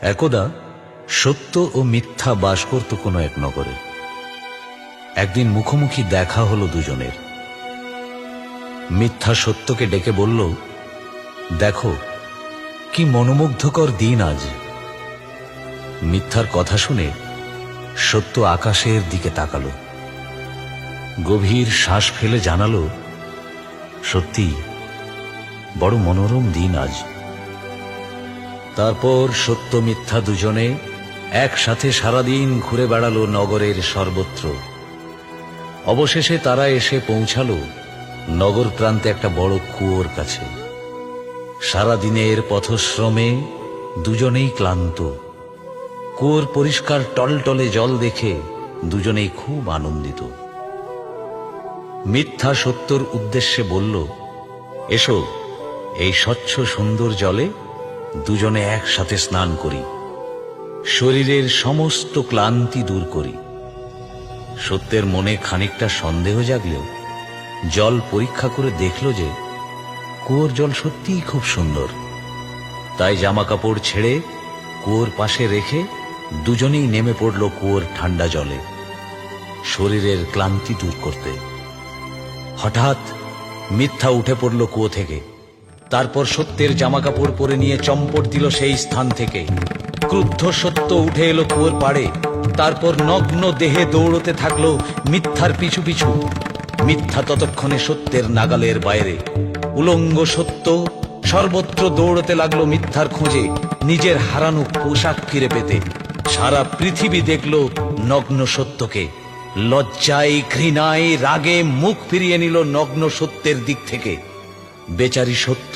একদা সত্য ও মিথ্যা বাস করত কোনো এক নগরে। একদিন মুখোমুখি দেখা হলো দুজনের। মিথ্যা সত্যকে ডেকে বলল, দেখো কি মনোমুগ্ধকর দিন আজ। মিথ্যার কথা শুনে সত্য আকাশের দিকে তাকালো, গভীর শ্বাস ফেলে জানালো, সত্যি বড় মনোরম দিন আজ। তারপর সত্য মিথ্যা দুজনে একসাথে সারাদিন ঘুরে বেড়ালো নগরের সর্বত্র। অবশেষে তারা এসে পৌঁছালো নগর প্রান্তে একটা বড় কুয়োর কাছে। সারাদিনের পথশ্রমে দুজনেই ক্লান্ত। কুয়োর পরিষ্কার টলটলে জল দেখে দুজনেই খুব আনন্দিত। মিথ্যা সত্যর উদ্দেশ্যে বলল, এসো এই স্বচ্ছ সুন্দর জলে দুজনে একসাথে স্নান করি, শরীরের সমস্ত ক্লান্তি দূর করি। সত্যের মনে খানিকটা সন্দেহ জাগলেও জল পরীক্ষা করে দেখল যে কুয়োর জল সত্যিই খুব সুন্দর। তাই জামা কাপড় ছেড়ে কুয়োর পাশে রেখে দুজনেই নেমে পড়ল কুয়োর ঠান্ডা জলে, শরীরের ক্লান্তি দূর করতে। হঠাৎ মিথ্যা উঠে পড়ল কুয়ো থেকে। তারপর সত্যের জামা কাপড় পরে নিয়ে চম্পট দিল সেই স্থান থেকে। ক্রুদ্ধ সত্য উঠে এলো কুয়োর পাড়ে। তারপর নগ্ন দেহে দৌড়তে থাকলো মিথ্যার পিছু পিছু। মিথ্যা ততক্ষণে সত্যের নাগালের বাইরে। উলঙ্গ সত্য সর্বত্র দৌড়তে লাগলো মিথ্যার খোঁজে, নিজের হারানো পোশাক ফিরে পেতে। সারা পৃথিবী দেখল নগ্ন সত্যকে। লজ্জায় ঘৃণায় রাগে মুখ ফিরিয়ে নিল নগ্ন সত্যের দিক থেকে। বেচারি সত্য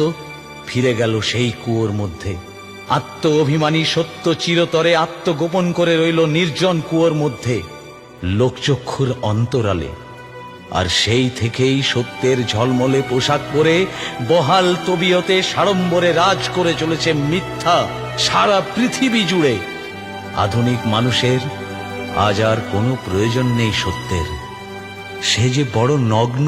ফিরে গেল সেই কুয়োর মধ্যে। আত্ম অভিমানী সত্য চিরতরে আত্মগোপন করে রইল নির্জন কুয়োর মধ্যে, লোকচক্ষুর অন্তরালে। আর সেই থেকেই সত্যের ঝলমলে পোশাক পরে বহাল তবিয়তে সাড়ম্বরে রাজ করে চলেছে মিথ্যা সারা পৃথিবী জুড়ে। আধুনিক মানুষের আজ আর কোনো প্রয়োজন নেই সত্যের। সে যে বড় নগ্ন